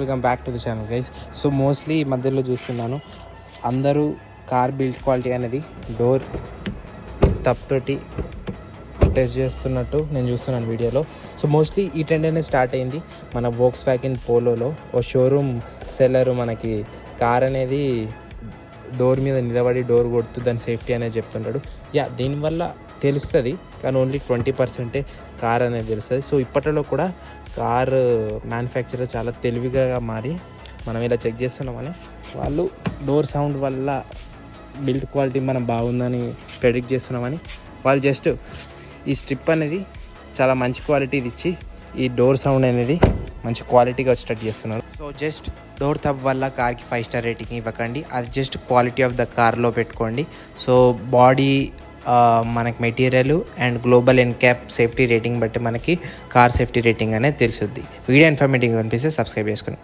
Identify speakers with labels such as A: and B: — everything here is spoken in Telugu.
A: Welcome back to the channel guys. So mostly ఈ మధ్యలో చూస్తున్నాను అందరూ కార్ బిల్డ్ క్వాలిటీ అనేది డోర్ తప్తోటి టెస్ట్ చేస్తున్నట్టు నేను చూస్తున్నాను వీడియోలో. సో మోస్ట్లీ ఈ ట్రెండ్ అనేది స్టార్ట్ అయింది మన వోక్స్ వ్యాగన్ పోలోలో. ఓ షోరూమ్ సెల్లరు మనకి కార్ అనేది డోర్ మీద నిలబడి డోర్ కొడుతూ దాని సేఫ్టీ అనేది చెప్తుంటాడు. దీనివల్ల తెలుస్తుంది కానీ ఓన్లీ 20% కార్ అనేది తెలుస్తుంది. సో ఇప్పటిలో కూడా కార్ మ్యానుఫ్యాక్చరర్ చాలా తెలివిగా మారి మనం ఇలా చెక్ చేస్తున్నామని వాళ్ళు డోర్ సౌండ్ వల్ల బిల్డ్ క్వాలిటీ మనం బాగుందని ప్రెడిక్ట్ చేస్తున్నామని వాళ్ళు జస్ట్ ఈ స్ట్రిప్ అనేది చాలా మంచి క్వాలిటీది ఇచ్చి ఈ డోర్ సౌండ్ అనేది మంచి క్వాలిటీగా వచ్చేటట్టు చేస్తున్నారు. సో జస్ట్ డోర్ తప్ వల్ల కార్కి 5 స్టార్ రేటింగ్ ఇవ్వకండి, అది జస్ట్ క్వాలిటీ ఆఫ్ ద కార్లో పెట్టుకోండి. సో బాడీ మనకి material and global NCAP safety rating బట్టి మనకి కార్ సేఫ్టీ రేటింగ్ అనేది తెలుస్తుంది. వీడియో ఇన్ఫర్మేటివ్ అనిపిస్తే సబ్స్క్రైబ్ చేసుకోండి.